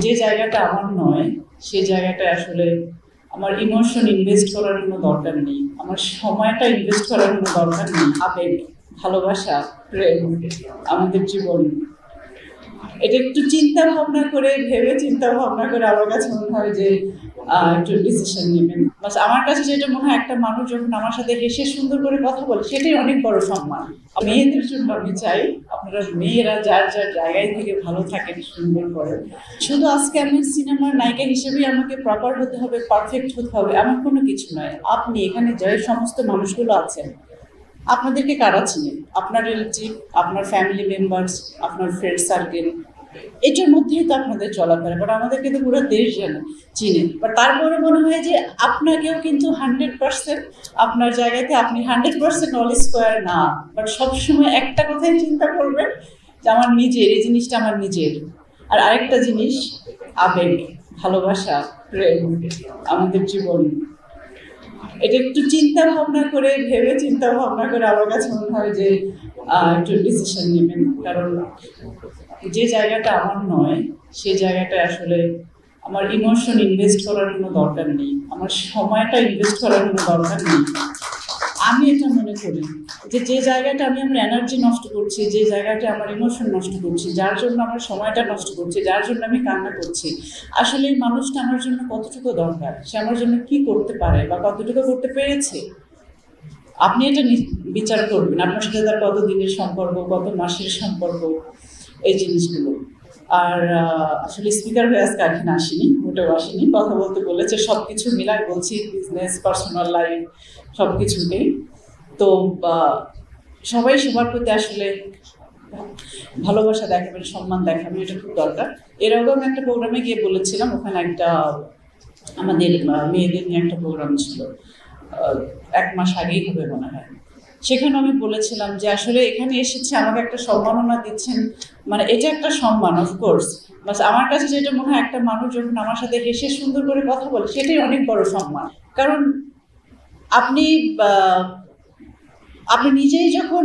যে জায়গাটা আমার নয় সেই জায়গাটায় আসলে আমার ইমোশন ইনভেস্ট করার কোনো দরকার নেই, আমার সময়টা ইনভেস্ট করার কোনো দরকার নেই। আবেগ, ভালোবাসা, প্রেম আমাদের জীবন, এটা একটু চিন্তা ভাবনা করে চিন্তা ভাবনা করে আমার কাছে মনে হয় যে একটু ডিসিশন নেবেন। বাস আমার কাছে যেটা মনে হয়, একটা মানুষ যখন আমার সাথে হেসে সুন্দর করে কথা বলে সেটাই অনেক বড় সম্মান। মেয়েদের জন্য আমি চাই আপনারা মেয়েরা যার যার জায়গায় থেকে ভালো থাকেন, সুন্দর করে। শুধু আজকে আমি সিনেমার নায়িকা হিসেবে আমাকে প্রপার হতে হবে, পারফেক্ট হতে হবে এমন কোনো কিছু নয়। আপনি এখানে যে সমস্ত মানুষগুলো আছেন, আপনাদেরকে কারা চিনেন? আপনার রিলেটিভ, আপনার ফ্যামিলি মেম্বার্স, আপনার ফ্রেন্ড সার্কেল, এটার মধ্যেই তো আপনাদের চলাফেরা। বাট আমাদেরকে তো পুরো দেশ জানে, চিনে। বাট তারপরে মনে হয় যে আপনাকেও কিন্তু 100% আপনার জায়গাতে আপনি 100% অল স্কোয়ার না। বাট সবসময় একটা কথাই চিন্তা করবেন যে আমার নিজের, এই জিনিসটা আমার নিজের। আর আরেকটা জিনিস, আবেগ, ভালোবাসা, প্রেম আমাদের জীবন, এটা একটু চিন্তা ভাবনা করে চিন্তা ভাবনা করে আমার কাছে মনে হয় যে একটু ডিসিশন নেবেন। কারণ যে জায়গাটা আমার নয় সেই জায়গাটায় আসলে আমার ইমোশন ইনভেস্ট করার কোনো দরকার নেই, আমার সময়টা ইনভেস্ট করার কোনো দরকার নেই। আমি এটা মনে করি যে যে জায়গাটা আমি আমার এনার্জি নষ্ট করছি, যে জায়গাটা আমার ইমোশন নষ্ট করছি, যার জন্য আমার সময়টা নষ্ট করছি, যার জন্য আমি কান্না করছি, আসলে এই মানুষটা আমার জন্য কতটুকু দরকার, সে আমার জন্য কি করতে পারে বা কতটুকু করতে পেরেছে, আপনি এটা বিচার করবেন। আপনার সাথে তার কত দিনের সম্পর্ক, কত মাসের সম্পর্ক, এই জিনিসগুলো। আর আসলে স্পিকার হয়ে আজকে এখানে আসিনি, মোটেও আসিনি, কথা বলতে বলেছে, সব কিছু মিলাই বলছি, বিজনেস, পার্সোনাল লাইফ সব কিছুতেই। তো সবাই সবার প্রতি আসলে ভালোবাসা দেখাবেন, সম্মান দেখাবেন, এটা খুব দরকার। এর আগেও আমি একটা প্রোগ্রামে গিয়ে বলেছিলাম, ওখানে একটা আমাদের মেয়েদের নিয়ে একটা প্রোগ্রাম ছিল, 1 মাস আগেই হবে মনে হয়। সেখানে আমি বলেছিলাম যে আসলে এখানে এসেছে, আমাকে একটা সম্মাননা দিচ্ছেন, মানে এটা একটা সম্মান অফকোর্স। বাস আমার কাছে যেটা মনে হয়, একটা মানুষ যখন আমার সাথে হেসে সুন্দর করে কথা বলে সেটাই অনেক বড় সম্মান। কারণ আপনি আপনি নিজেই যখন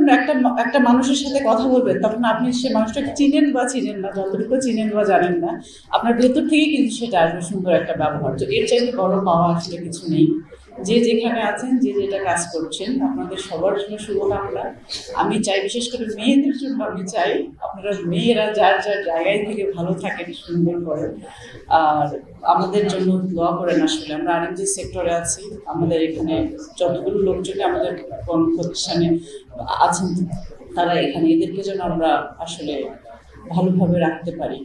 একটা মানুষের সাথে কথা বলবেন, তখন আপনি সে মানুষটাকে চিনেন বা চিনেন না, যতটুকু চিনেন বা জানেন না, আপনার ভেতর থেকেই কিন্তু সেটা আসবে সুন্দর একটা ব্যবহার। তো এর চাইতে বড় পাওয়া আসলে কিছু নেই। যে যেখানে আছেন, যে যেটা কাজ করছেন, আপনাদের সবার জন্য শুভকামনা। আমি চাই, বিশেষ করে মেয়েদের জন্য আমি চাই আপনারা মেয়েরা যার যার জায়গায় থেকে ভালো থাকেন, সুন্দর করে। আর আমাদের জন্য দোয়া করেন। আসলে আমরা আরেক যে সেক্টরে আছি, আমাদের এখানে যতগুলো লোকজনই আমাদের প্রতিষ্ঠানে আছেন, তারা এখানে, এদেরকে যেন আমরা আসলে ভালোভাবে রাখতে পারি।